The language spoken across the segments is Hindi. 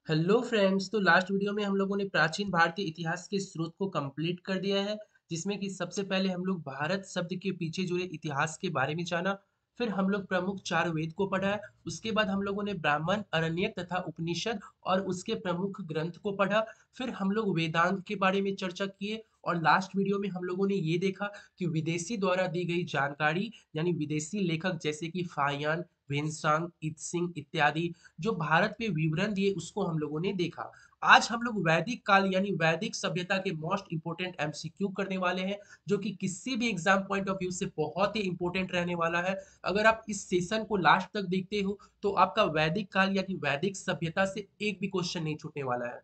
Hello friends. तो लास्ट वीडियो में हम लोगों ने प्राचीन भारतीय इतिहास के स्रोत को कंप्लीट कर दिया है, जिसमें कि सबसे पहले हम लोग भारत शब्द के पीछे जुड़े इतिहास के बारे में जाना। फिर हम लोग प्रमुख चार वेद को पढ़ा है। उसके बाद हम लोगों ने ब्राह्मण, अरण्यक तथा उपनिषद और उसके प्रमुख ग्रंथ को पढ़ा। फिर हम लोग वेदांत के बारे में चर्चा किए। और लास्ट वीडियो में हम लोगों ने ये देखा कि विदेशी द्वारा दी गई जानकारी, यानी विदेशी लेखक जैसे कि फाहियान, वेन्सांग, इत्सिंग इत्यादि, जो भारत पे विवरण दिए उसको हम लोगों ने देखा। आज हम लोग वैदिक काल यानी वैदिक सभ्यता के मोस्ट इंपोर्टेंट एमसीक्यू करने वाले हैं, जो कि किसी भी एग्जाम पॉइंट ऑफ व्यू से बहुत ही इंपॉर्टेंट रहने वाला है। अगर आप इस सेशन को लास्ट तक देखते हो तो आपका वैदिक काल यानी वैदिक सभ्यता से एक भी क्वेश्चन नहीं छूटने वाला है।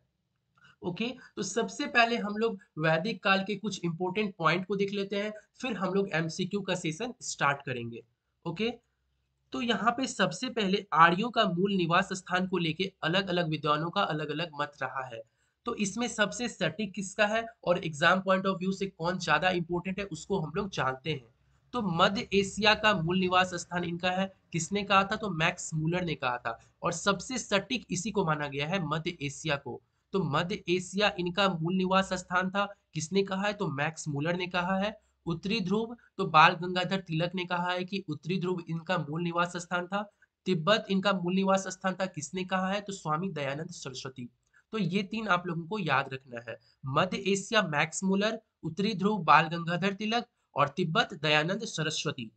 ओके, तो सबसे पहले हम लोग वैदिक काल के कुछ इंपॉर्टेंट पॉइंट को देख लेते हैं, फिर हम लोग एमसीक्यू का सेशन स्टार्ट करेंगे। ओके, तो यहाँ पे सबसे पहले आर्यों का मूल निवास स्थान को लेके अलग अलग विद्वानों का अलग अलग मत रहा है। तो इसमें सबसे सटीक किसका है और एग्जाम पॉइंट ऑफ व्यू से कौन ज्यादा इंपॉर्टेंट है उसको हम लोग जानते हैं। तो मध्य एशिया का मूल निवास स्थान इनका है। किसने कहा था? तो मैक्स मूलर ने कहा था। और सबसे सटीक इसी को माना गया है, मध्य एशिया को। तो मध्य एशिया इनका मूल निवास स्थान था। किसने कहा है? तो मैक्स मूलर ने कहा है। उत्तरी ध्रुव, तो बाल गंगाधर तिलक ने कहा है कि उत्तरी ध्रुव इनका मूल निवास स्थान था। तिब्बत इनका मूल निवास स्थान था। किसने कहा है? तो स्वामी दयानंद सरस्वती। तो ये तीन आप लोगों को याद रखना है। मध्य एशिया मैक्स मुलर, उत्तरी ध्रुव बाल गंगाधर तिलक और तिब्बत दयानंद सरस्वती।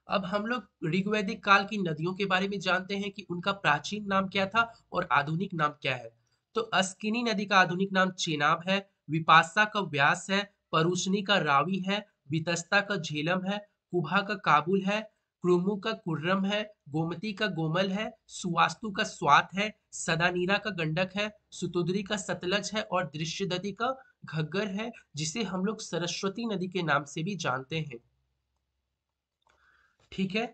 अब हम लोग ऋग्वैदिक काल की नदियों के बारे में जानते हैं कि उनका प्राचीन नाम क्या था और आधुनिक नाम क्या है। तो अस्किनी नदी का आधुनिक नाम चेनाब है। विपाशा का व्यास है। परुशनी का रावी है। वितस्ता का झेलम है। कुभा का काबुल है। क्रुमु का कुर्रम है। गोमती का गोमल है। सुवास्तु का स्वात है। सदानीरा का गंडक है। सुतुद्री का सतलज है और दृश्यदती का घग्गर है, जिसे हम लोग सरस्वती नदी के नाम से भी जानते हैं। ठीक है,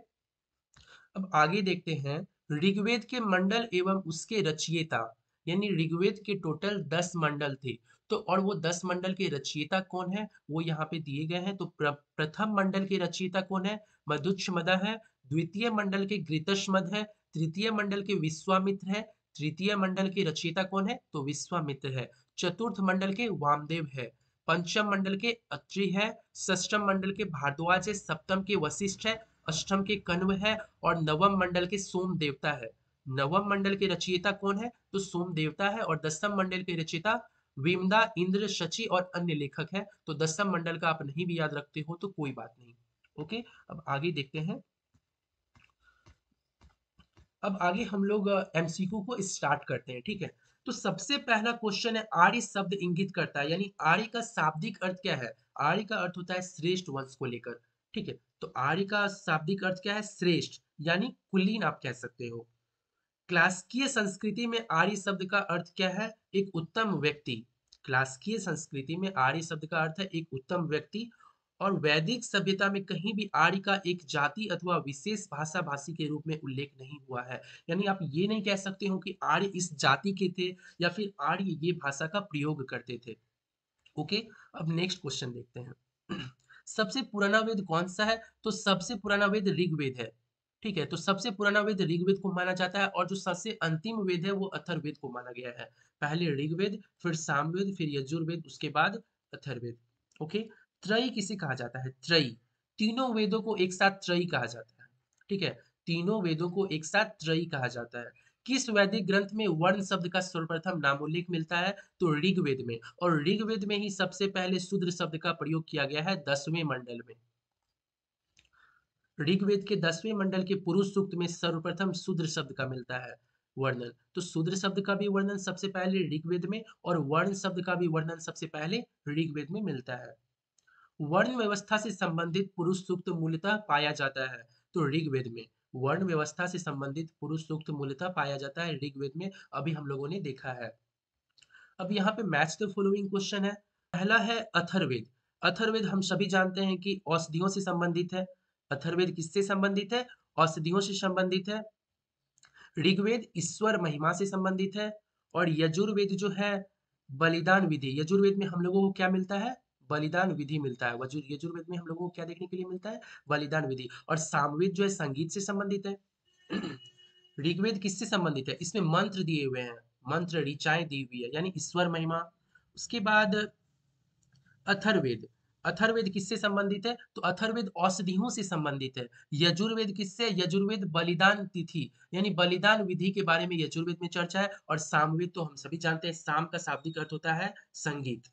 अब आगे देखते हैं। ऋग्वेद के मंडल एवं उसके रचयिता, यानी ऋग्वेद के टोटल 10 मंडल थे। तो और वो 10 मंडल के रचयिता कौन है वो यहाँ पे दिए गए हैं। तो प्रथम मंडल के रचयिता कौन है? मधुच्छमद है। द्वितीय मंडल के घृतस्मद है। तृतीय मंडल के विश्वामित्र है। तृतीय मंडल के रचयिता कौन है? तो विश्वामित्र है। चतुर्थ मंडल के वामदेव है। पंचम मंडल के अत्रि है। षष्ठम मंडल के भारद्वाज है। सप्तम के वशिष्ठ है। अष्टम के कण्व है। और नवम मंडल के सोम देवता है। नवम मंडल के रचयिता कौन है? तो सोम देवता है। और दसम मंडल के रचयिता विमदा, इंद्र, शची और अन्य लेखक है। तो दसम मंडल का आप नहीं भी याद रखते हो तो कोई बात नहीं। ओके, अब आगे देखते हैं। अब आगे हम लोग एमसीक्यू को स्टार्ट करते हैं। ठीक है, तो सबसे पहला क्वेश्चन है, आर्य शब्द इंगित करता है, यानी आर्य का शाब्दिक अर्थ क्या है? आर्य का अर्थ होता है श्रेष्ठ वंश को लेकर। ठीक है, तो आर्य का शाब्दिक अर्थ क्या है? श्रेष्ठ, यानी कुलीन आप कह सकते हो। क्लासिकीय संस्कृति में आर्य शब्द का अर्थ क्या है? एक उत्तम व्यक्ति। क्लासिकीय संस्कृति में आर्य शब्द का अर्थ है एक उत्तम व्यक्ति। और वैदिक सभ्यता में कहीं भी आर्य का एक जाति अथवा विशेष भाषा भाषी के रूप में उल्लेख नहीं हुआ है। यानी आप ये नहीं कह सकते हो कि आर्य इस जाति के थे या फिर आर्य ये भाषा का प्रयोग करते थे। ओके, अब नेक्स्ट क्वेश्चन देखते हैं। सबसे पुराना वेद कौन सा है? तो सबसे पुराना वेद ऋग्वेद है। ठीक है, तो सबसे पुराना वेद ऋग्वेद को माना जाता है और जो सबसे अंतिम वेद है वो अथर्ववेद को माना गया है। पहले ऋग्वेद, फिर सामवेद, फिर यजुर्वेद, उसके बाद अथर्ववेद। ओके, त्रयी किसे कहा जाता है? त्रयी, तीनों वेदों को एक साथ त्रयी कहा जाता है। ठीक है, तीनों वेदों को एक साथ त्रयी कहा जाता है। किस वैदिक ग्रंथ में वर्ण शब्द का सर्वप्रथम नामोल्लेख मिलता है? तो ऋग्वेद में। और ऋग्वेद में ही सबसे पहले शूद्र शब्द का प्रयोग किया गया है 10वें मंडल में। ऋग्वेद के 10वें मंडल के पुरुष सूक्त में सर्वप्रथम शूद्र शब्द का मिलता है वर्णन। तो शूद्र शब्द का भी वर्णन सबसे पहले ऋग्वेद में और वर्ण शब्द का भी वर्णन सबसे पहले ऋग्वेद में मिलता है। वर्ण व्यवस्था से संबंधित पुरुष सूक्त मूलतः पाया जाता है तो ऋग्वेद में। वर्ण व्यवस्था से संबंधित पुरुष सूक्त मूलतः पाया जाता है ऋग्वेद में, अभी हम लोगों ने देखा है। अब यहाँ पे मैच द फॉलोइंग क्वेश्चन है। पहला है अथर्ववेद। अथर्ववेद हम सभी जानते हैं कि औषधियों से संबंधित है। अथर्ववेद किससे संबंधित है? औषधियों से संबंधित है। ऋग्वेद ईश्वर महिमा से संबंधित है। और यजुर्वेद जो है बलिदान विधि। यजुर्वेद में हम लोगों को क्या मिलता है? बलिदान विधि मिलता है। यजुर्वेद में हम लोगों को क्या देखने के लिए मिलता है? बलिदान विधि। और सामवेद जो है संगीत से संबंधित है। ऋग्वेद किससे संबंधित है? इसमें मंत्र दिए हुए हैं। मंत्र ऋचाएं दी हुई है, यानी ईश्वर महिमा। उसके बाद अथर्ववेद। अथर्ववेद किससे संबंधित है? तो अथर्ववेद औषधियों से संबंधित है। यजुर्वेद किससे? यजुर्वेद बलिदान तिथि यानी बलिदान विधि के बारे में यजुर्वेद में चर्चा है। और सामवेद तो हम सभी जानते हैं, साम का शाब्दिक अर्थ होता है संगीत।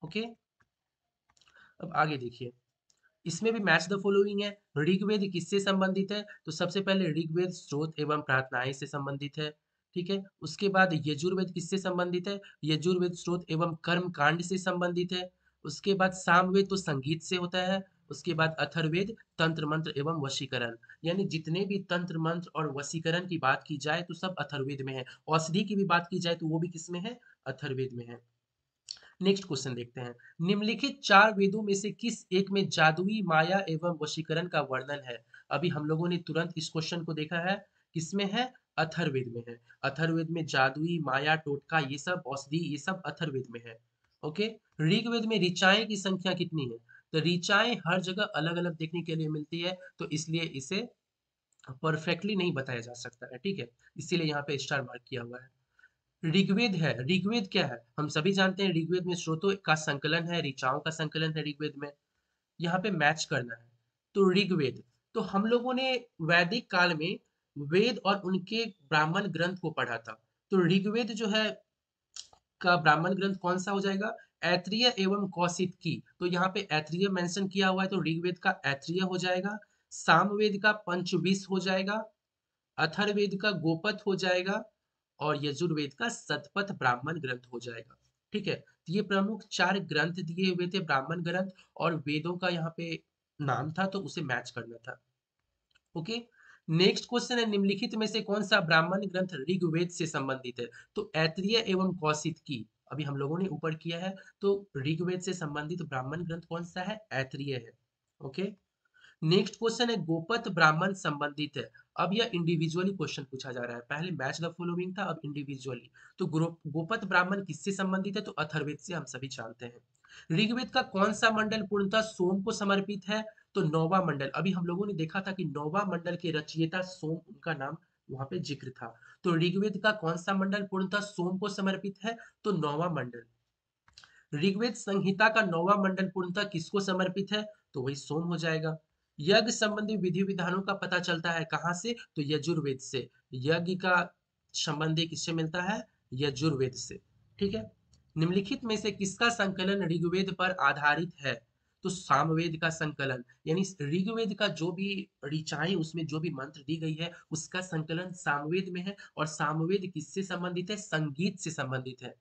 ओके, अब आगे देखिए, इसमें भी मैच द फॉलोइंग है। ऋग्वेद किससे संबंधित है? तो सबसे पहले ऋग्वेद स्रोत एवं प्रार्थनाएं से संबंधित है। ठीक है, उसके बाद यजुर्वेद किससे संबंधित है? यजुर्वेद स्रोत एवं कर्म कांड से संबंधित है। उसके बाद सामवेद तो संगीत से होता है। उसके बाद अथर्ववेद तंत्र मंत्र एवं वशीकरण, यानी जितने भी तंत्र मंत्र और वशीकरण की बात की जाए तो सब अथर्ववेद में है। औषधि की भी बात की जाए तो वो भी किसमें है? अथर्ववेद में है। नेक्स्ट क्वेश्चन देखते हैं, निम्नलिखित चार वेदों में से किस एक में जादुई माया एवं वशीकरण का वर्णन है? अभी हम लोगों ने तुरंत इस क्वेश्चन को देखा है, किसमें है? अथर्ववेद में है। अथर्ववेद में जादुई माया टोटका ये सब औषधि ये सब अथर्ववेद में है। ओके, ऋग्वेद में ऋचाएं की संख्या कितनी है? तो ऋचाएं हर जगह अलग अलग देखने के लिए मिलती है, तो इसलिए इसे परफेक्टली नहीं बताया जा सकता है। ठीक है, इसीलिए यहाँ पे स्टार मार्क किया हुआ है। ऋग्वेद है, ऋग्वेद क्या है? हम सभी जानते हैं ऋग्वेद में स्रोतों का संकलन है, ऋचाओं का संकलन है ऋग्वेद में। यहाँ पे मैच करना है। तो ऋग्वेद, तो हम लोगों ने वैदिक काल में वेद और उनके ब्राह्मण ग्रंथ को पढ़ा था। तो ऋग्वेद जो है का ब्राह्मण ग्रंथ कौन सा हो जाएगा? ऐत्रेय एवं कौशिकी। तो यहाँ पे ऐत्रेय मेंशन किया हुआ है, तो ऋग्वेद का ऐत्रेय हो जाएगा। सामवेद का पंचविश हो जाएगा। अथर्ववेद का गोपथ हो जाएगा। और यजुर्वेद का शतपथ ब्राह्मण ग्रंथ हो जाएगा। ठीक है, तो ये प्रमुख चार ग्रंथ दिए हुए थे, ब्राह्मण ग्रंथ, और वेदों का यहाँ पे नाम था, तो उसे मैच करना था। ओके, नेक्स्ट क्वेश्चन है, निम्नलिखित में से कौन सा ब्राह्मण ग्रंथ ऋग्वेद से संबंधित है? तो ऐत्रेय एवं कौशिकी अभी हम लोगों ने ऊपर किया है, तो ऋग्वेद से संबंधित ब्राह्मण ग्रंथ कौन सा है? ऐत्रेय है। ओके, नेक्स्ट क्वेश्चन है, गोपथ ब्राह्मण संबंधित है। अब यह इंडिविजुअली क्वेश्चन पूछा जा रहा है, पहले मैच द फॉलोइंग था, अब इंडिविजुअली। तो गोपथ ब्राह्मण किससे संबंधित है? तो अथर्ववेद से, हम सभी जानते हैं। ऋग्वेद का कौन सा मंडल पूर्णतः सोम को समर्पित है? तो नौवा मंडल। अभी हम लोगों ने देखा था कि नौवा मंडल के रचयिता सोम, उनका नाम वहां पे जिक्र था। तो ऋग्वेद का कौन सा मंडल पूर्णतः सोम को समर्पित है? तो नौवा मंडल। ऋग्वेद संहिता का नौवा मंडल पूर्णतः किसको समर्पित है? तो वही सोम हो जाएगा। यज्ञ संबंधी विधि विधानों का पता चलता है कहाँ से? तो यजुर्वेद से। यज्ञ का संबंधी किससे मिलता है? यजुर्वेद से। ठीक है, निम्नलिखित में से किसका संकलन ऋग्वेद पर आधारित है? तो सामवेद का संकलन, यानी ऋग्वेद का जो भी ऋचाएं उसमें जो भी मंत्र दी गई है उसका संकलन सामवेद में है। और सामवेद किससे संबंधित है? संगीत से संबंधित है।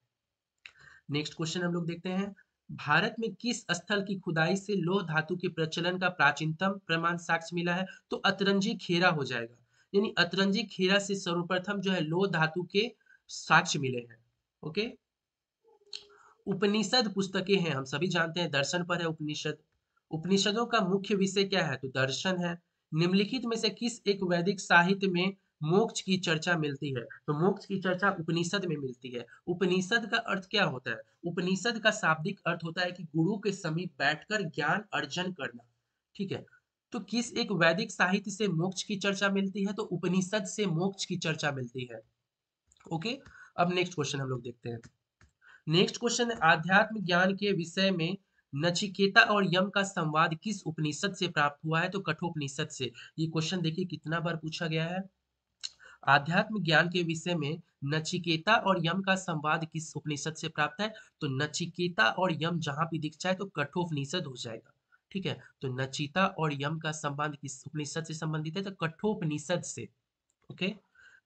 नेक्स्ट क्वेश्चन हम लोग देखते हैं, भारत में किस स्थल की खुदाई से लौह धातु के प्रचलन का प्राचीनतम प्रमाण साक्ष्य मिला है? तो अतरंजी खेरा हो जाएगा, यानी अतरंजी खेरा से सर्वप्रथम जो है लौह धातु के साक्ष्य मिले हैं। ओके, उपनिषद पुस्तकें हैं, हम सभी जानते हैं दर्शन पर है उपनिषद। उपनिषदों का मुख्य विषय क्या है? तो दर्शन है। निम्नलिखित में से किस एक वैदिक साहित्य में मोक्ष की चर्चा मिलती है? तो मोक्ष की चर्चा उपनिषद में मिलती है। उपनिषद का अर्थ क्या होता है? उपनिषद का शाब्दिक अर्थ होता है कि गुरु के समीप बैठकर ज्ञान अर्जन करना। ठीक है, तो किस एक वैदिक साहित्य से मोक्ष की चर्चा मिलती है? तो उपनिषद से मोक्ष की चर्चा मिलती है। ओके, अब नेक्स्ट क्वेश्चन हम लोग देखते हैं। नेक्स्ट क्वेश्चन है, आध्यात्म ज्ञान के विषय में नचिकेता और यम का संवाद किस उपनिषद से प्राप्त हुआ है? तो कठोपनिषद से। ये क्वेश्चन देखिए कितना बार पूछा गया है। आध्यात्म ज्ञान के विषय में नचिकेता और यम का संवाद किस उपनिषद से प्राप्त है? तो नचिकेता और यम जहां भी दिख जाए तो कठोपनिषद हो जाएगा। ठीक है, तो नचिता और यम का संबंध किस उपनिषद से संबंधित है? तो कठोपनिषद से। ओके,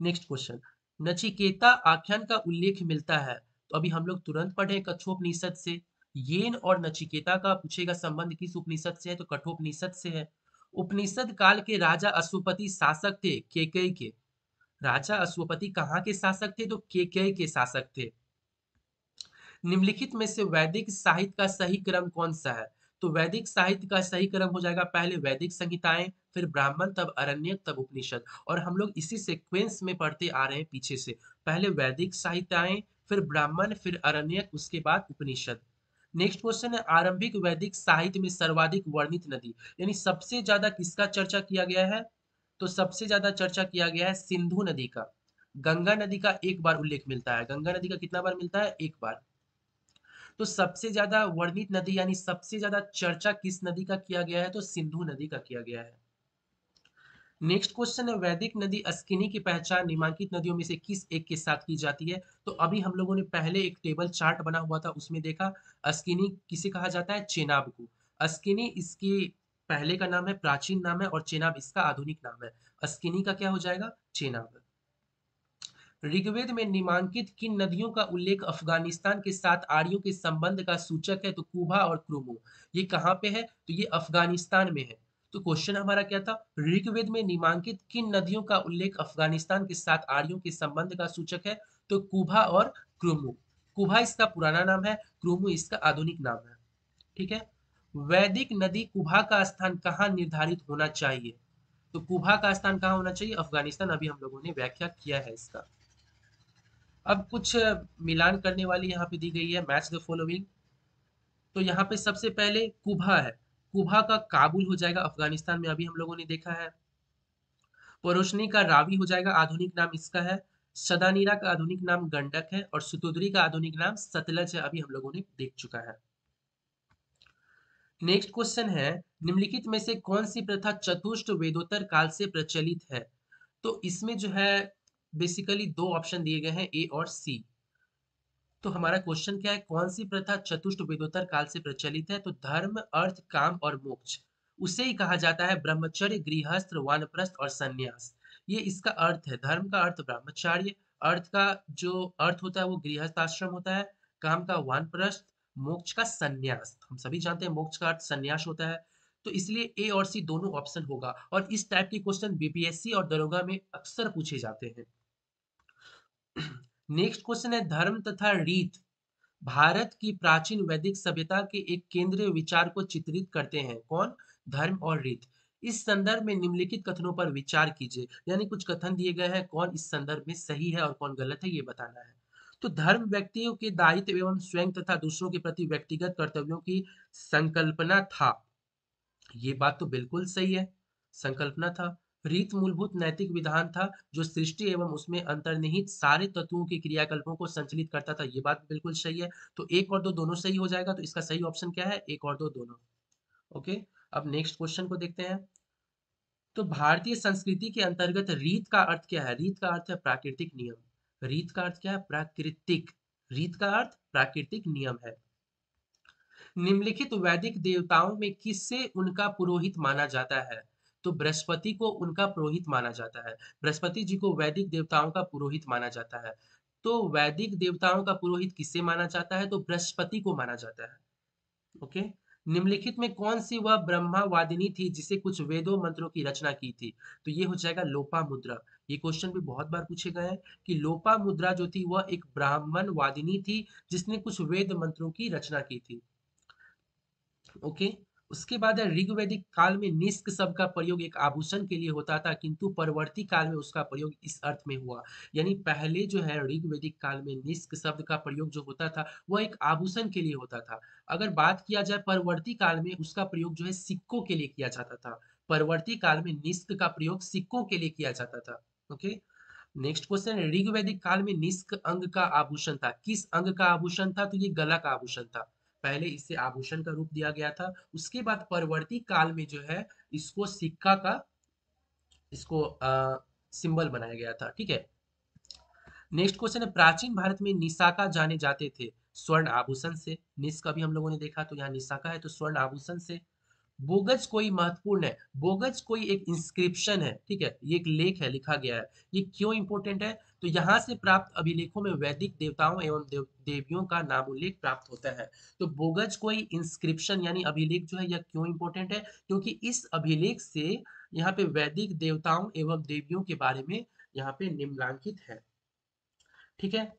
नेक्स्ट क्वेश्चन, नचिकेता आख्यान का उल्लेख मिलता है, तो अभी हम लोग तुरंत पढ़े कठोपनिषद से। येन और नचिकेता का पूछेगा संबंध किस उपनिषद से है? तो कठोपनिषद से है। उपनिषद काल के राजा अश्वपति शासक थे केकई के। राजा अश्वपति कहाँ के शासक थे? तो केकई के शासक थे। निम्नलिखित में से वैदिक साहित्य का सही क्रम कौन सा है? तो वैदिक साहित्य का सही क्रम हो जाएगा, पहले वैदिक संहिताएं, फिर ब्राह्मण, तब अरण्यक, तब उपनिषद। और हम लोग इसी सीक्वेंस में पढ़ते आ रहे हैं पीछे से, पहले वैदिक साहित्याएं, फिर ब्राह्मण, फिर अरण्यक, उसके बाद उपनिषद। नेक्स्ट क्वेश्चन है, आरंभिक वैदिक साहित्य में सर्वाधिक वर्णित नदी, यानी सबसे ज्यादा किसका चर्चा किया गया है? तो सबसे ज्यादा चर्चा किया गया है सिंधु नदी का। गंगा नदी का एक बार उल्लेख मिलता है। गंगा नदी का कितना बार मिलता है? एक बार। तो सबसे ज्यादा वर्णित नदी यानी सबसे ज्यादा चर्चा किस नदी का किया गया है? तो सिंधु नदी का किया गया है। नेक्स्ट क्वेश्चन है, वैदिक नदी अस्किनी की पहचान निम्नलिखित नदियों में से किस एक के साथ की जाती है? तो अभी हम लोगों ने पहले एक टेबल चार्ट बना हुआ था, उसमें देखा अस्किनी किसे कहा जाता है? चेनाब को। अस्किनी इसकी पहले का नाम है, प्राचीन नाम है, और चेनाब इसका आधुनिक नाम है। अस्किनी का क्या हो जाएगा? चेनाब। ऋग्वेद में निम्नलिखित किन नदियों का उल्लेख अफगानिस्तान के साथ आर्यों के संबंध का सूचक है? तो कुबा और क्रुमो। ये कहाँ पे है? तो ये अफगानिस्तान में है। तो क्वेश्चन हमारा क्या था? ऋग्वेद में निम्नलिखित किन नदियों का उल्लेख अफगानिस्तान के साथ आर्यों के संबंध का सूचक है? तो कुबा और क्रुमो। कुबा इसका पुराना नाम है, क्रुमो इसका आधुनिक नाम है। ठीक है। वैदिक नदी कुबा का स्थान कहाँ निर्धारित होना चाहिए? तो कुबा का स्थान कहाँ होना चाहिए? अफगानिस्तान। अभी हम लोगों ने व्याख्या किया है इसका। अब कुछ मिलान करने वाली यहाँ पे दी गई है, मैच द फॉलोइंग। तो यहाँ पे सबसे पहले कुबा है। कुबा का काबुल हो जाएगा अफगानिस्तान में, अभी हम लोगों ने देखा है। परोशनी का रावी हो जाएगा, आधुनिक नाम इसका है। सदानीरा का आधुनिक नाम गंडक है, और सुतोद्री का आधुनिक नाम सतलज है, अभी हम लोगों ने देख चुका है। नेक्स्ट क्वेश्चन है, निम्नलिखित में से कौन सी प्रथा चतुष्ट वेदोत्तर काल से प्रचलित है? तो इसमें जो है बेसिकली दो ऑप्शन दिए गए हैं, ए और सी। तो हमारा क्वेश्चन क्या है? कौन सी प्रथा चतुष्ट वेदोत्तर काल से प्रचलित है? तो धर्म, अर्थ, काम और मोक्ष। उसे ही कहा जाता है ब्रह्मचर्य, गृहस्थ, वानप्रस्थ और संन्यास। ये इसका अर्थ है। धर्म का अर्थ ब्रह्मचार्य, अर्थ का जो अर्थ होता है वो गृहस्थ आश्रम होता है, काम का वानप्रस्थ, मोक्ष का संन्यास। हम सभी जानते हैं मोक्ष का अर्थ संन्यास होता है। तो इसलिए ए और सी दोनों ऑप्शन होगा, और इस टाइप के क्वेश्चन बीपीएससी और दरोगा में अक्सर पूछे जाते हैं। नेक्स्ट क्वेश्चन है, धर्म तथा रीत भारत की प्राचीन वैदिक सभ्यता के एक केंद्रीय विचार को चित्रित करते हैं। कौन? धर्म और रीत। इस संदर्भ में निम्नलिखित कथनों पर विचार कीजिए। यानी कुछ कथन दिए गए हैं, कौन इस संदर्भ में सही है और कौन गलत है, ये बताना है। तो धर्म व्यक्तियों के दायित्व एवं स्वयं तथा दूसरों के प्रति व्यक्तिगत कर्तव्यों की संकल्पना था। ये बात तो बिल्कुल सही है, संकल्पना था। रीत मूलभूत नैतिक विधान था जो सृष्टि एवं उसमें अंतर्निहित सारे तत्वों के क्रियाकल्पों को संचालित करता था। ये बात बिल्कुल सही है। तो एक और दो दोनों सही हो जाएगा, तो इसका सही ऑप्शन क्या है? एक और दो दोनों। ओके। अब नेक्स्ट क्वेश्चन को देखते हैं। तो भारतीय संस्कृति के अंतर्गत रीत का अर्थ क्या है? रीत का अर्थ है प्राकृतिक नियम। रीत का अर्थ क्या है? प्राकृतिक। रीत का अर्थ प्राकृतिक नियम है। निम्नलिखित वैदिक देवताओं में किससे उनका पुरोहित माना जाता है? तो बृहस्पति को उनका पुरोहित माना जाता है। बृहस्पति जी को वैदिक देवताओं का पुरोहित माना जाता है। तो वैदिक देवताओं का पुरोहित किसे माना जाता है? तो बृहस्पति को माना जाता है। ओके। निम्नलिखित में कौन सी वह ब्रह्मावादिनी थी जिसे कुछ वेदों मंत्रों की रचना की थी? तो ये हो जाएगा लोपामुद्रा। ये क्वेश्चन भी बहुत बार पूछे गए हैं कि लोपामुद्रा जो थी वह एक ब्राह्मण वादिनी थी जिसने कुछ वेद मंत्रों की रचना की थी। ओके। उसके बाद है, ऋग्वैदिक काल में निष्क शब्द का प्रयोग एक आभूषण के लिए होता था, किंतु परवर्ती काल में उसका प्रयोग इस अर्थ में हुआ। यानी पहले जो है ऋग्वैदिक काल में निष्क शब्द का प्रयोग जो होता था वह एक आभूषण के लिए होता था। अगर बात किया जाए परवर्ती काल में, उसका प्रयोग जो है सिक्कों के लिए किया जाता था। परवर्ती काल में निष्क का प्रयोग सिक्कों के लिए किया जाता था। ओके। नेक्स्ट क्वेश्चन, ऋग्वैदिक काल में निष्क अंग का आभूषण था। किस अंग का आभूषण था? तो ये गला का आभूषण था। पहले इसे आभूषण का रूप दिया गया था, उसके बाद परवर्ती काल में जो है इसको सिक्का का इसको सिंबल बनाया गया था। ठीक है। नेक्स्ट क्वेश्चन है, प्राचीन भारत में निशाका जाने जाते थे स्वर्ण आभूषण से। निष्क अभी हम लोगों ने देखा, तो यहाँ निशाका है तो स्वर्ण आभूषण से। बोगज कोई महत्वपूर्ण है। बोगज कोई एक इंस्क्रिप्शन है, ठीक है, ये एक लेख है, लिखा गया है। ये क्यों इंपॉर्टेंट है? तो यहाँ से प्राप्त अभिलेखों में वैदिक देवताओं एवं देवियों का नाम उल्लेख प्राप्त होता है। तो बोगज कोई इंस्क्रिप्शन यानी अभिलेख जो है यह क्यों इंपॉर्टेंट है? क्योंकि इस अभिलेख से यहाँ पे वैदिक देवताओं एवं देवियों के बारे में यहाँ पे निम्नलिखित है। ठीक है।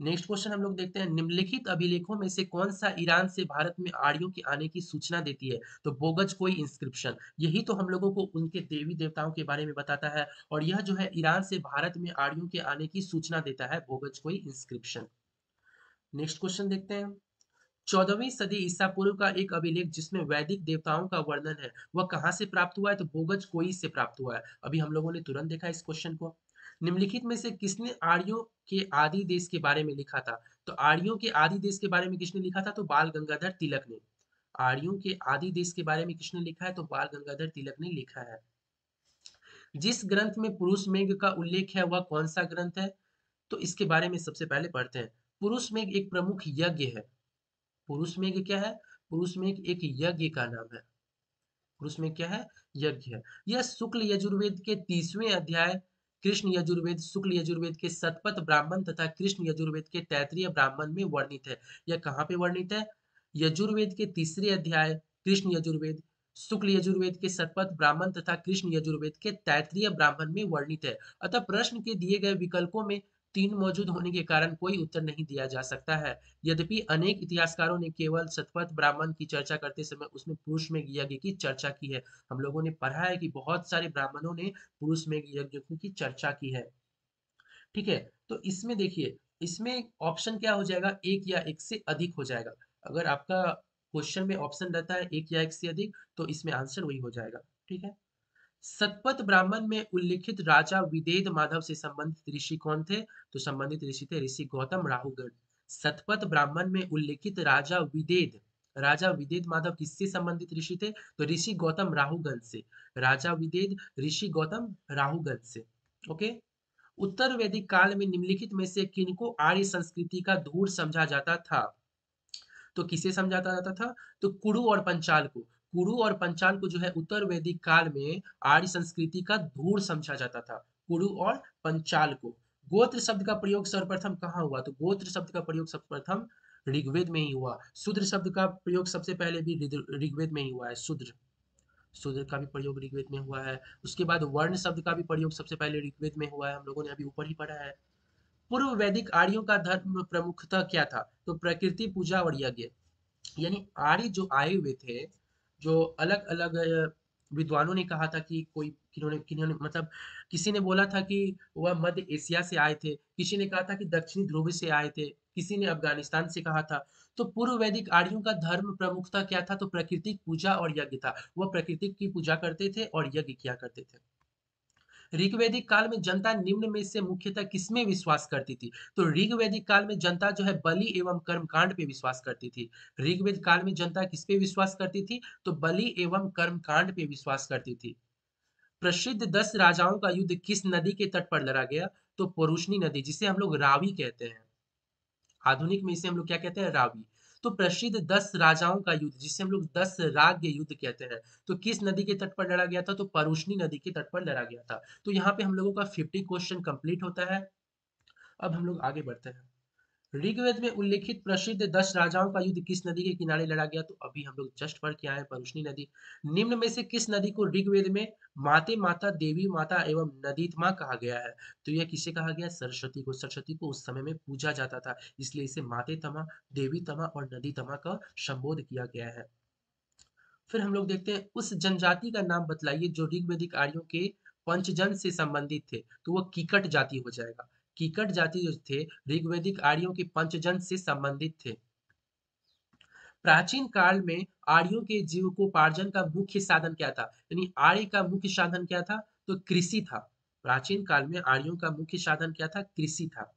नेक्स्ट क्वेश्चन हम लोग देखते हैं, निम्नलिखित अभिलेखों में से कौन सा ईरान से भारत में आर्यों के आने की सूचना देती है? तो बोगज कोई इंस्क्रिप्शन, यही तो हम लोगों को उनके देवी देवताओं के बारे में बताता है, और यह जो है ईरान से भारत में आर्यों के आने की सूचना देता है, बोगज कोई इंस्क्रिप्शन। नेक्स्ट क्वेश्चन देखते हैं, 14वीं सदी ईसा पूर्व का एक अभिलेख जिसमें वैदिक देवताओं का वर्णन है, वह कहाँ से प्राप्त हुआ है? तो बोगज कोई से प्राप्त हुआ है। अभी हम लोगों ने तुरंत देखा इस क्वेश्चन को। निम्नलिखित में से किसने आर्यों के आदि देश के बारे में लिखा था? तो आर्यों के आदि देश के बारे में किसने लिखा था? तो बाल गंगाधर तिलक ने। आर्यों के आदि देश के बारे में किसने लिखा है? तो बाल गंगाधर तिलक ने लिखा है। जिस ग्रंथ में पुरुष मेघ का उल्लेख है वह कौन सा ग्रंथ है? तो इसके बारे में सबसे पहले पढ़ते हैं। पुरुष मेघ एक प्रमुख यज्ञ है। पुरुष मेघ क्या है? पुरुष मेघ एक यज्ञ का नाम है। पुरुष में क्या है? यज्ञ है। यह शुक्ल यजुर्वेद के 30वें अध्याय, कृष्ण यजुर्वेद, शुक्ल यजुर्वेद के शतपथ ब्राह्मण तथा कृष्ण यजुर्वेद के तैत्तिरीय ब्राह्मण में वर्णित है। यह कहाँ पे वर्णित है? यजुर्वेद के 3रे अध्याय, कृष्ण यजुर्वेद, शुक्ल यजुर्वेद के शतपथ ब्राह्मण तथा कृष्ण यजुर्वेद के तैत्तिरीय ब्राह्मण में वर्णित है। अतः प्रश्न के दिए गए विकल्पों में 3 मौजूद होने के कारण कोई उत्तर नहीं दिया जा सकता है। यद्यपि अनेक इतिहासकारों ने केवल शतपथ ब्राह्मण की चर्चा करते समय उसमें पुरुष में यज्ञ की चर्चा की है। हम लोगों ने पढ़ा है कि बहुत सारे ब्राह्मणों ने पुरुष में यज्ञ की चर्चा की है। ठीक है, तो इसमें देखिए, इसमें ऑप्शन क्या हो जाएगा? एक या एक से अधिक हो जाएगा। अगर आपका क्वेश्चन में ऑप्शन रहता है एक या एक से अधिक, तो इसमें आंसर वही हो जाएगा। ठीक है। शतपथ ब्राह्मण में उल्लिखित राजा विदेह माधव से संबंधित ऋषि कौन थे? तो संबंधित ऋषि थे ऋषि गौतम राहुगण। शतपथ ब्राह्मण में उल्लिखित राजा विदेह माधव किससे संबंधित ऋषि थे? तो ऋषि गौतम राहुगण से। राजा विदेह ऋषि गौतम राहुगण से। ओके। उत्तर वैदिक काल में निम्नलिखित में से किनको आर्य संस्कृति का धूर समझा जाता था? तो किसे समझाता जाता था? तो कुरु और पंचाल को। कुरु और पंचाल को जो है उत्तर वैदिक काल में आर्य संस्कृति का धूर समझा जाता था। कुरु और पंचाल को। गोत्र शब्द का प्रयोग सर्वप्रथम कहाँ हुआ? तो गोत्र शब्द का प्रयोग सर्वप्रथम ऋग्वेद में ही हुआ। शूद्र शब्द का प्रयोग सबसे पहले भी ऋग्वेद में ही हुआ है। शूद्र, शूद्र का भी प्रयोग ऋग्वेद में हुआ है। उसके बाद वर्ण शब्द का भी प्रयोग सबसे पहले ऋग्वेद में हुआ है। हम लोगों ने अभी ऊपर ही पढ़ा है। पूर्व वैदिक आर्यों का धर्म प्रमुखतः क्या था? तो प्रकृति पूजा और यज्ञ। यानी आर्य जो आए हुए थे, जो अलग अलग विद्वानों ने कहा था कि कोई किन्होंने किन्होंने मतलब किसी ने बोला था कि वह मध्य एशिया से आए थे, किसी ने कहा था कि दक्षिणी ध्रुव से आए थे, किसी ने अफगानिस्तान से कहा था। तो पूर्व वैदिक आर्यों का धर्म प्रमुखता क्या था? तो प्राकृतिक पूजा और यज्ञ था। वह प्रकृति की पूजा करते थे और यज्ञ किया करते थे। ऋग्वैदिक काल में जनता निम्न में से मुख्यतः किसमें विश्वास करती थी? तो ऋग्वैदिक काल में जनता जो है बलि एवं कर्मकांड पे विश्वास करती थी। ऋग्वेद काल में जनता किस पे विश्वास करती थी? तो बलि एवं कर्मकांड पे विश्वास करती थी। प्रसिद्ध 10 राजाओं का युद्ध किस नदी के तट पर लड़ा गया? तो परुष्णी नदी, जिसे हम लोग रावी कहते हैं। आधुनिक में इसे हम लोग क्या कहते हैं? रावी। तो प्रसिद्ध 10 राजाओं का युद्ध, जिसे हम लोग 10 राज्य युद्ध कहते हैं, तो किस नदी के तट पर लड़ा गया था? तो परुष्णी नदी के तट पर लड़ा गया था। तो यहाँ पे हम लोगों का 50 क्वेश्चन कंप्लीट होता है। अब हम लोग आगे बढ़ते हैं। ऋग्वेद में उल्लेखित प्रसिद्ध 10 राजाओं का युद्ध किस नदी के किनारे लड़ा गया? तो अभी हम लोग जस्ट पढ़ के आए हैं, परुष्णी नदी। निम्न में से किस नदी को ऋग्वेद में माते माता, देवी माता एवं नदीतमा कहा गया है? तो यह किसे कहा गया? सरस्वती को। सरस्वती को उस समय में पूजा जाता था, इसलिए इसे माते तमा, देवी तमा और नदी तमा का संबोध किया गया है। फिर हम लोग देखते हैं, उस जनजाति का नाम बतलाइए जो ऋग्वैदिक आर्यों के पंचजन से संबंधित थे। तो वह कीकट जाति हो जाएगा। कीकट जाति जो थे ऋग्वैदिक आर्यों के पंचजन से संबंधित थे। प्राचीन काल में आर्यों के जीविकोपार्जन का मुख्य साधन क्या था? यानी आर्य का मुख्य साधन क्या था? तो कृषि था। प्राचीन काल में आर्यों का मुख्य साधन क्या था? कृषि था।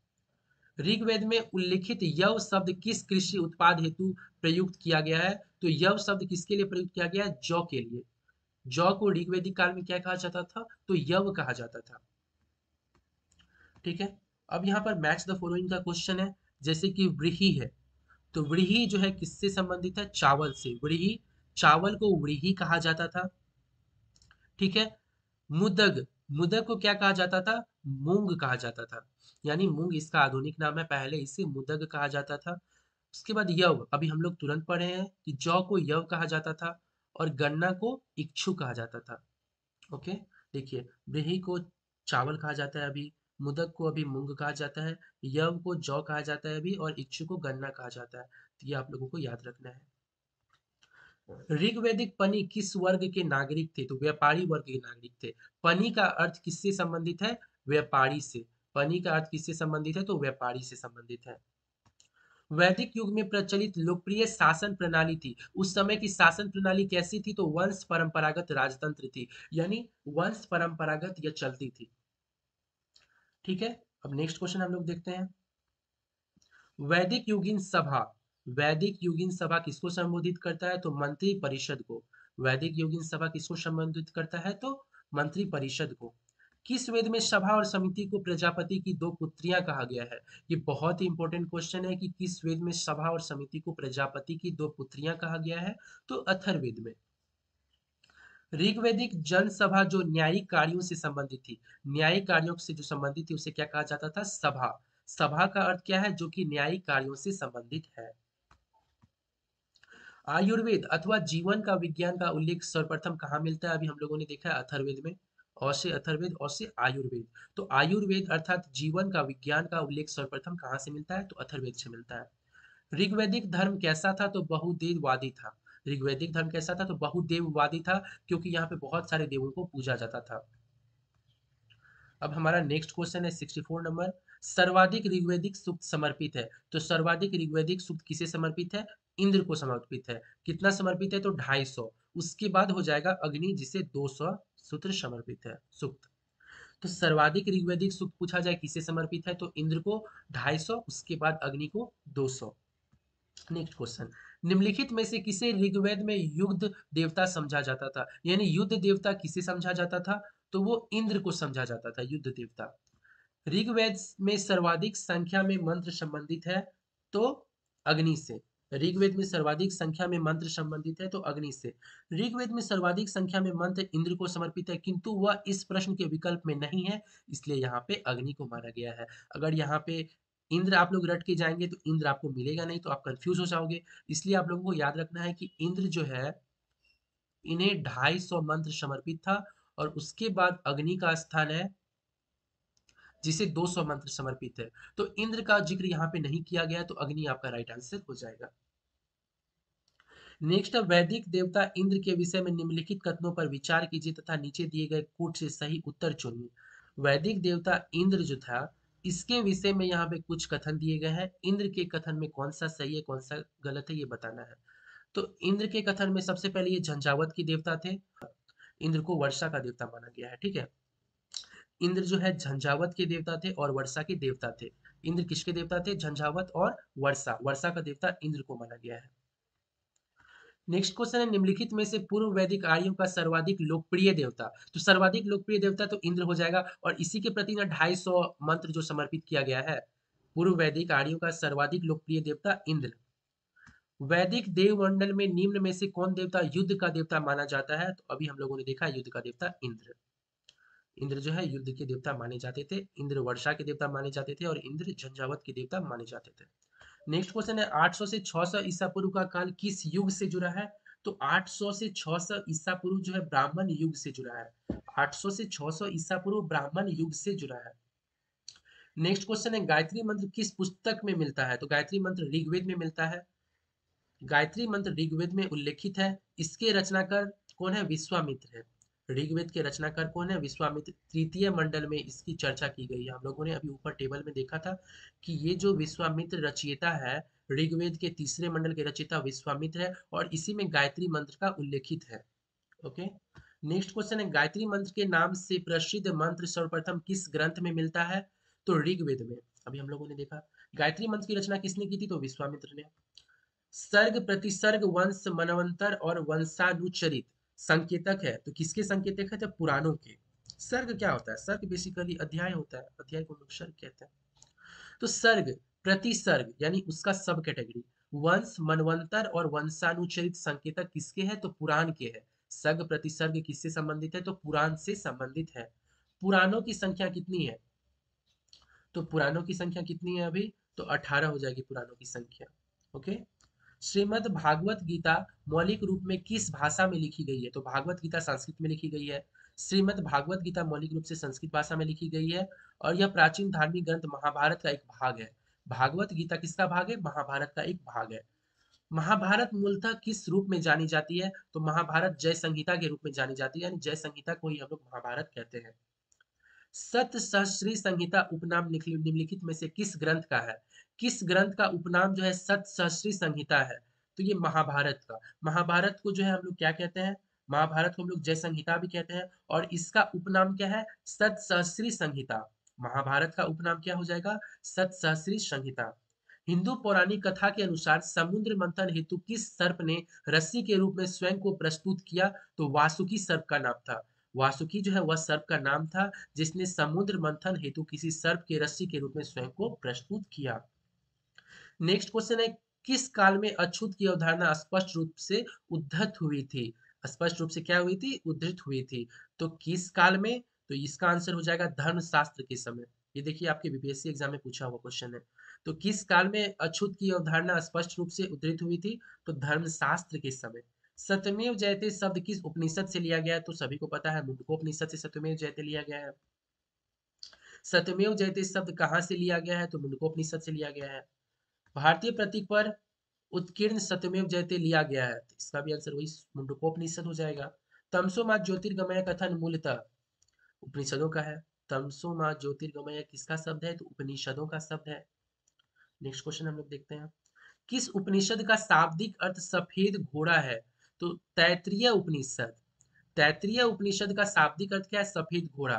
ऋग्वेद में उल्लिखित यव शब्द किस कृषि उत्पाद हेतु प्रयुक्त किया गया है? तो यव शब्द किसके लिए प्रयुक्त किया गया है? जौ के लिए। जौ को ऋग्वैदिक काल में क्या कहा जाता था? तो यव कहा जाता था। ठीक है। अब यहाँ पर मैच द फॉलोइंग का क्वेश्चन है। जैसे कि व्रीहि है, तो व्रीहि जो है किससे संबंधित है? चावल से। व्रीहि, चावल को व्रीहि कहा जाता था। ठीक है। मुदग, मुदग को क्या कहा जाता था? मूंग कहा जाता था। यानी मूंग इसका आधुनिक नाम है, पहले इसे मुदग कहा जाता था। उसके बाद यव, अभी हम लोग तुरंत पढ़े हैं कि जौ को यव कहा जाता था और गन्ना को इक्षु कहा जाता था। ओके। देखिए, व्रीहि को चावल कहा जाता है अभी, मुदक को अभी मूंग कहा जाता है, यव को जौ कहा जाता है अभी और इच्छु को गन्ना कहा जाता है। तो ये आप लोगों को याद रखना है। ऋग्वैदिक पनी किस वर्ग के नागरिक थे? तो व्यापारी वर्ग के नागरिक थे। पनी का अर्थ किससे संबंधित है? व्यापारी से। पनी का अर्थ किससे संबंधित है? तो व्यापारी से संबंधित है। वैदिक युग में प्रचलित लोकप्रिय शासन प्रणाली थी। उस समय की शासन प्रणाली कैसी थी? तो वंश परंपरागत राजतंत्र थी। यानी वंश परंपरागत यह चलती थी। ठीक है, अब नेक्स्ट क्वेश्चन हम लोग देखते हैं। वैदिक युगीन सभा, वैदिक युगीन सभा किसको संबोधित करता है? तो मंत्री परिषद को। वैदिक युगीन सभा किसको संबोधित करता है? तो मंत्री परिषद को। किस वेद में सभा और समिति को प्रजापति की दो पुत्रियां कहा गया है? ये बहुत ही इंपॉर्टेंट क्वेश्चन है कि किस वेद में सभा और समिति को प्रजापति की दो पुत्रियां कहा गया है? तो अथर्ववेद में। ऋग्वैदिक जनसभा जो न्यायिक कार्यों से संबंधित थी, न्यायिक कार्यों से जो संबंधित थी उसे क्या कहा जाता था? सभा। सभा का अर्थ क्या है? जो कि न्यायिक कार्यों से संबंधित है। आयुर्वेद अथवा जीवन का विज्ञान का उल्लेख सर्वप्रथम कहाँ मिलता है? अभी हम लोगों ने देखा है अथर्ववेद में। और से अथर्ववेद और से आयुर्वेद। तो आयुर्वेद अर्थात जीवन का विज्ञान का उल्लेख सर्वप्रथम कहाँ से मिलता है? तो अथर्ववेद से मिलता है। ऋग्वैदिक धर्म कैसा था? तो बहुदेववादी था। ऋग्वैदिक धर्म कैसा था? तो बहुदेववादी था, क्योंकि यहाँ पे बहुत सारे देवों को पूजा जाता था। अब हमारा नेक्स्ट क्वेश्चन है 64 नंबर। सर्वाधिक ऋग्वैदिक सूक्त समर्पित है, तो सर्वाधिक ऋग्वैदिक सूक्त किसे समर्पित है? इंद्र को समर्पित है। कितना समर्पित है? तो 250। उसके बाद हो जाएगा अग्नि, जिसे 200 सूत्र समर्पित है सूक्त। तो सर्वाधिक ऋग्वैदिक सूक्त पूछा जाए किसे समर्पित है? तो इंद्र को 250, उसके बाद अग्नि को 200। नेक्स्ट क्वेश्चन, निम्नलिखित में से किसे ऋग्वेद में युद्ध देवता समझा जाता था? यानी युद्ध देवता किसे समझा जाता था? तो वो इंद्र को समझा जाता था युद्ध देवता। ऋग्वेद में सर्वाधिक संख्या में मंत्र संबंधित है, तो अग्नि से। ऋग्वेद में सर्वाधिक संख्या में मंत्र संबंधित है, तो अग्नि से। ऋग्वेद में सर्वाधिक संख्या में मंत्र इंद्र को समर्पित है, किंतु वह इस प्रश्न के विकल्प में नहीं है, इसलिए यहाँ पे अग्नि को माना गया है। अगर यहाँ पे इंद्र आप लोग रट के जाएंगे तो इंद्र आपको मिलेगा नहीं, तो आप कंफ्यूज हो जाओगे। इसलिए आप लोगों को याद रखना है कि इंद्र जो है, इन्हें 250 मंत्र समर्पित था, और उसके बाद अग्नि का स्थान है, जिसे 200 मंत्र समर्पित है। तो इंद्र का जिक्र यहाँ पे नहीं किया गया, तो अग्नि आपका राइट आंसर हो जाएगा। नेक्स्ट, वैदिक देवता इंद्र के विषय में निम्नलिखित कथनों पर विचार कीजिए तथा नीचे दिए गए कोट से सही उत्तर चुनिए। वैदिक देवता इंद्र जो था, इसके विषय में यहाँ पे कुछ कथन दिए गए हैं। इंद्र के कथन में कौन सा सही है कौन सा गलत है ये बताना है। तो इंद्र के कथन में सबसे पहले ये झंझावत के देवता थे। इंद्र को वर्षा का देवता माना गया है, ठीक है। इंद्र जो है झंझावत के देवता थे और वर्षा के देवता थे। इंद्र किसके देवता थे? झंझावत और वर्षा। वर्षा का देवता इंद्र को माना गया है। नेक्स्ट क्वेश्चन है, निम्नलिखित में से पूर्व वैदिक आर्यों का सर्वाधिक लोकप्रिय देवता। तो सर्वाधिक लोकप्रिय देवता तो इंद्र हो जाएगा, और इसी के प्रति ना 250 मंत्र जो समर्पित किया गया है। पूर्व वैदिक आर्यों का सर्वाधिक लोकप्रिय देवता इंद्र। वैदिक देवमंडल में निम्न में से कौन देवता युद्ध का देवता माना जाता है? तो अभी हम लोगों ने देखा युद्ध का देवता इंद्र। इंद्र जो है युद्ध के देवता माने जाते थे। इंद्र वर्षा के देवता माने जाते थे, और इंद्र झंझावत के देवता माने जाते थे। नेक्स्ट क्वेश्चन है, 800 से 600 ईसा पूर्व का काल किस युग से जुड़ा है? तो 800 से 600 ईसा पूर्व जो है ब्राह्मण युग से जुड़ा है। 800 से 600 ईसा पूर्व ब्राह्मण युग से जुड़ा है। नेक्स्ट क्वेश्चन है, गायत्री मंत्र किस पुस्तक में मिलता है? तो गायत्री मंत्र ऋग्वेद में मिलता है। गायत्री मंत्र ऋग्वेद में उल्लेखित है। इसके रचनाकार कौन है? विश्वामित्र है। ऋग्वेद के रचनाकार कौन है? विश्वामित्र। तृतीय मंडल में इसकी चर्चा की गई है। हम लोगों ने अभी ऊपर टेबल में देखा था कि ये जो विश्वामित्र रचयिता है, ऋग्वेद के तीसरे मंडल के रचयिता विश्वामित्र है, और इसी में गायत्री मंत्र का उल्लेखित है। ओके। नेक्स्ट क्वेश्चन है, गायत्री मंत्र के नाम से प्रसिद्ध मंत्र सर्वप्रथम किस ग्रंथ में मिलता है? तो ऋग्वेद में। अभी हम लोगों ने देखा गायत्री मंत्र की रचना किसने की थी? तो विश्वामित्र ने। सर्ग प्रतिसर्ग वंश मनवंतर और वंशानुचरित संकेतक है, तो किसके संकेतक है? तो पुराणों के। सर्ग क्या होता है? सर्ग बेसिकली अध्याय होता है, अध्याय को हम लोग सर्ग कहते हैं। तो सर्ग प्रतिसर्ग यानी उसका सब कैटेगरी। वंश मनवंतर और वंशानुचरित संकेतक किसके हैं? तो पुराण के हैं। सर्ग प्रतिसर्ग किससे संबंधित है? तो पुराण से संबंधित है। पुराणों की संख्या कितनी है? तो पुराणों की संख्या कितनी है अभी? तो 18 हो जाएगी पुराणों की संख्या। ओके। श्रीमद् भागवत गीता मौलिक रूप में किस भाषा में लिखी गई है? तो भागवत गीता संस्कृत में लिखी गई है। श्रीमद् भागवत गीता मौलिक रूप से संस्कृत भाषा में लिखी गई है, और यह प्राचीन धार्मिक ग्रंथ महाभारत का एक भाग है। भागवत गीता किसका भाग है? महाभारत का एक भाग है। महाभारत मूलतः किस रूप में जानी जाती है? तो महाभारत जय संहिता के रूप में जानी जाती है, यानी जय संहिता को ही हम लोग महाभारत कहते हैं। सत सहस्त्री संहिता उपनाम निम्नलिखित में से किस ग्रंथ का है? किस ग्रंथ का उपनाम जो है सत सहस्त्री संहिता है? तो ये महाभारत का। महाभारत को जो है हम लोग क्या कहते हैं? महाभारत को हम लोग जय संहिता भी कहते हैं, और इसका उपनाम क्या है? सत सहस्त्री संहिता। महाभारत का उपनाम क्या हो जाएगा? सतसहस्री संहिता। हिंदू पौराणिक कथा के अनुसार समुद्र मंथन हेतु किस सर्प ने रस्सी के रूप में स्वयं को प्रस्तुत किया? तो वासुकी सर्प का नाम था। वासुकी जो है वह सर्प का नाम था जिसने समुद्र मंथन हेतु किसी सर्प के रस्सी के रूप में स्वयं को प्रस्तुत किया। नेक्स्ट क्वेश्चन है, किस काल में अछूत की अवधारणा स्पष्ट रूप से उद्धृत हुई थी? स्पष्ट रूप से क्या हुई थी? उद्धृत हुई थी। तो किस काल में? तो इसका आंसर हो जाएगा धर्मशास्त्र के समय। ये देखिए आपके बीपीएससी एग्जाम में पूछा हुआ क्वेश्चन है। तो किस काल में अछूत की अवधारणा स्पष्ट रूप से उद्धृत हुई थी? तो धर्मशास्त्र के समय। सत्यमेव जयते शब्द किस उपनिषद से लिया गया है? तो सभी को पता है मुंडकोपनिषद से सत्यमेव जयते लिया गया है। सत्यमेव जयते शब्द कहाँ से लिया गया है? तो मुंडकोपनिषद से लिया गया है। भारतीय प्रतीक पर उत्कीर्ण सत्यमेव जयते लिया गया है, तो इसका भी आंसर वही मुंडकोपनिषद हो जाएगा। तमसो मां ज्योतिर्गमय कथन मूलतः उपनिषदों का है। तमसो मां ज्योतिर्गमय किसका शब्द है? तो उपनिषदों का शब्द है। नेक्स्ट क्वेश्चन हम लोग देखते हैं, किस उपनिषद का शाब्दिक अर्थ सफेद घोड़ा है? तो तैत्तिरीय उपनिषद। तैत्तिरीय उपनिषद का शाब्दिक अर्थ क्या है? सफेद घोड़ा।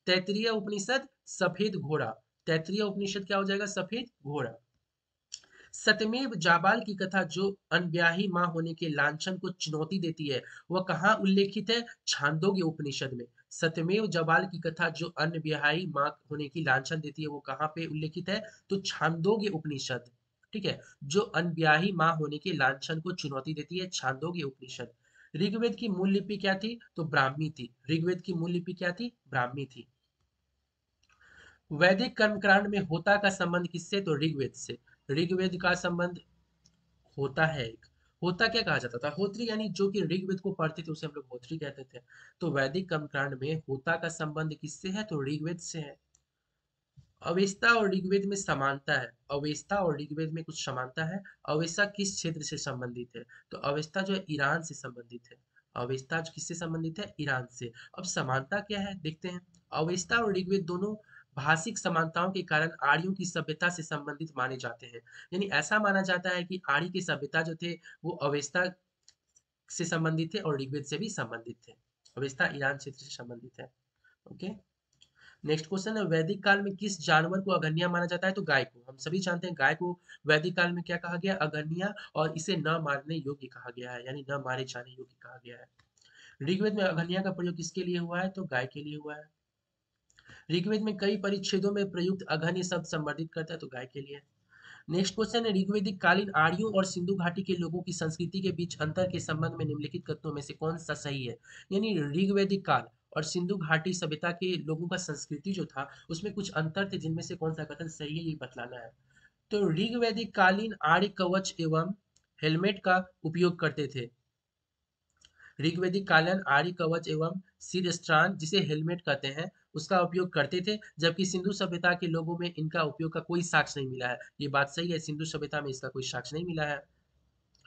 तैत्तिरीय उपनिषद सफेद घोड़ा। तैत्तिरीय उपनिषद क्या हो जाएगा? सफेद घोड़ा। सत्यमेव जाबाल की कथा जो अनब्याही मां होने के लांछन को चुनौती देती है वह कहाँ उल्लेखित है? छांदोग्य उपनिषद में। सत्यमेव जाबाल की कथा जो अनब्याही मां होने की लांछन देती है वो कहाँ पे उल्लेखित है? तो छांदोग्य उपनिषद। ठीक है, जो अनब्याही मां होने के लांछन को चुनौती देती है, छांदोग्य उपनिषद। ऋग्वेद की मूल लिपि क्या थी? तो ब्राह्मी थी। ऋग्वेद की मूल लिपि क्या थी? ब्राह्मी थी। वैदिक कर्मकांड में होता का संबंध किससे? तो ऋग्वेद से। ऋग्वेद का संबंध होता है एक। होता क्या कहा जाता था? होत्री, यानी जो कि ऋग्वेद को पढ़ते थे उसे हम लोग होत्री कहते थे। तो वैदिक कर्मकांड में होता का संबंध किससे है? तो ऋग्वेद से है। अवेस्ता और ऋग्वेद में समानता है। अवेस्ता और ऋग्वेद में कुछ समानता है। अवेस्ता किस क्षेत्र से संबंधित है? तो अवेस्ता जो है ईरान से संबंधित है। अवेस्ता किससे संबंधित है? ईरान से। अब समानता क्या है देखते हैं। अवेस्ता और ऋग्वेद दोनों भाषिक समानताओं के कारण आर्यों की सभ्यता से संबंधित माने जाते हैं। यानी ऐसा माना जाता है कि आर्य की सभ्यता जो थे वो अवेस्ता से संबंधित थे और ऋग्वेद से भी संबंधित थे। अवेस्ता ईरान क्षेत्र से संबंधित है। ओके। नेक्स्ट क्वेश्चन है, वैदिक काल में किस जानवर को अगन्य माना जाता है? तो गाय को। हम सभी जानते हैं गाय को वैदिक काल में क्या कहा गया? अगन्य, और इसे न मारने योग्य कहा गया है, यानी न मारे जाने योग्य कहा गया है। ऋग्वेद में अगन्य का प्रयोग किसके लिए हुआ है? तो गाय के लिए हुआ है। ऋग्वेद में कई परिच्छेदों में प्रयुक्त अगन्य शब्द संवर्धित करता है, तो गाय के लिए। नेक्स्ट क्वेश्चन है, ऋग्वैदिक कालीन आर्यों और सिंधु घाटी के लोगों की संस्कृति के बीच अंतर के संबंध में निम्नलिखित कथनों में से कौन सा सही है? यानी ऋग्वैदिक काल और सिंधु घाटी सभ्यता के लोगों का संस्कृति जो था उसमें कुछ अंतर थे, जिनमें से कौन सा कथन सही है ये बतलाना है। तो ऋग्वैदिक कालीन आर्य कवच एवं हेलमेट का उपयोग करते थे। ऋग्वैदिक कालीन आर्य कवच एवं सिरस्त्राण, जिसे हेलमेट कहते हैं, उसका उपयोग करते थे, जबकि सिंधु सभ्यता के लोगों में इनका उपयोग का कोई साक्ष्य नहीं मिला है। ये बात सही है, सिंधु सभ्यता में इसका कोई साक्ष्य नहीं मिला है।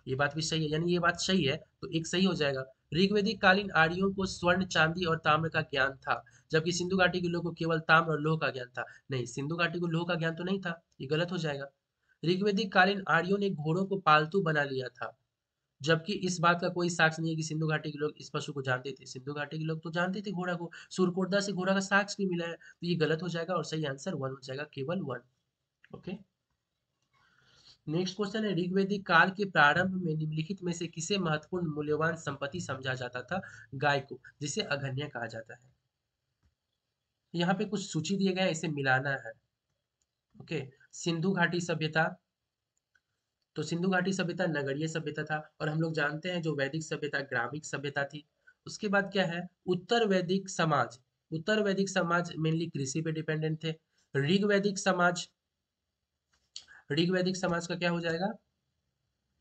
ये बात भी सही है, यानी ये बात सही है, तो एक सही हो जाएगा। ऋग्वैदिक कालीन आर्यों को स्वर्ण, चांदी और ताम्र का ज्ञान था, जबकि सिंधु घाटी के लोगों को केवल ताम्र और लोह का ज्ञान था। नहीं, सिंधु घाटी को लोह का ज्ञान तो नहीं था, ये गलत हो जाएगा। ऋग्वैदिक कालीन आर्यों ने घोड़ों को पालतू बना लिया था, जबकि इस बात का कोई साक्ष्य नहीं है कि सिंधु घाटी के लोग इस पशु को जानते थे। सिंधु घाटी के लोग तो जानते थे घोड़ा को, सूरकोटदा से घोड़ा का साक्ष्य भी मिला है, तो ये गलत हो जाएगा और सही आंसर वन हो जाएगा, केवल वन। ओके। नेक्स्ट क्वेश्चन है, ऋग्वैदिक काल के प्रारंभ में निम्नलिखित में से किसे महत्वपूर्ण मूल्यवान संपत्ति समझा जाता था? गाय को, जिसे अगन्य कहा जाता है। यहाँ पे कुछ सूची दिए गए हैं, इसे मिलाना है। ओके। सिंधु घाटी सभ्यता, तो सिंधु घाटी सभ्यता नगरीय सभ्यता था, और हम लोग जानते हैं जो वैदिक सभ्यता ग्रामीण सभ्यता थी। उसके बाद क्या है? उत्तर वैदिक समाज। उत्तर वैदिक समाज मेनली कृषि पे डिपेंडेंट थे। ऋग्वैदिक समाज, ऋग्वैदिक समाज का क्या हो जाएगा?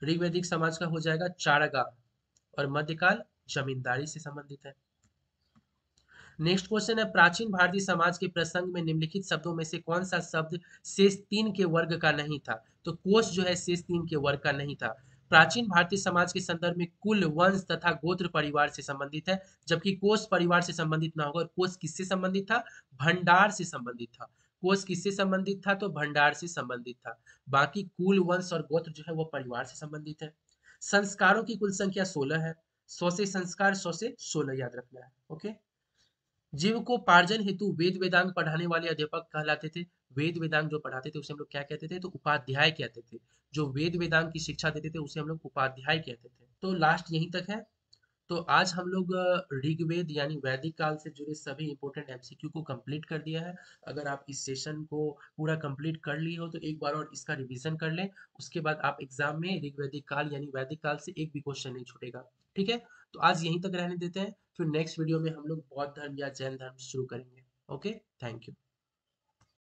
ऋग्वैदिक समाज का हो जाएगा चारागाह, और मध्यकाल जमींदारी से संबंधित है। नेक्स्ट क्वेश्चन है, प्राचीन भारतीय समाज के प्रसंग में निम्नलिखित शब्दों में से कौन सा शब्द शेष तीन के वर्ग का नहीं था? तो कोश जो है शेष तीन के वर्ग का नहीं था। प्राचीन भारतीय समाज के संदर्भ में कुल, वंश तथा गोत्र परिवार से संबंधित है, जबकि कोश परिवार से संबंधित ना होगा। और कोश किससे संबंधित था? भंडार से संबंधित था। कोश किससे संबंधित था? तो भंडार से संबंधित था। बाकी कुल, वंश और गोत्र जो है वो परिवार से संबंधित है। संस्कारों की कुल संख्या 16 है। 100 से संस्कार, 100 से 16 याद रखना है। ओके। जीविकोपार्जन हेतु वेद वेदांग पढ़ाने वाले अध्यापक कहलाते थे। वेद वेदांग जो पढ़ाते थे उसे हम लोग क्या कहते थे? तो उपाध्याय कहते थे। जो वेद वेदांग की शिक्षा देते थे उसे हम लोग उपाध्याय कहते थे। तो लास्ट यहीं तक है। तो आज हम लोग ऋग्वेद यानी वैदिक काल से जुड़े सभी इंपॉर्टेंट एमसीक्यू को कंप्लीट कर दिया है। अगर आप इस सेशन को पूरा कंप्लीट कर लिए हो तो एक बार और इसका रिवीजन कर लें। उसके बाद आप एग्जाम में ऋग्वैदिक काल यानी वैदिक काल से एक भी क्वेश्चन नहीं छूटेगा। ठीक है? तो आज यहीं तक रहने देते हैं। फिर नेक्स्ट वीडियो में हम लोग बौद्ध धर्म या जैन धर्म शुरू करेंगे। Okay, thank you.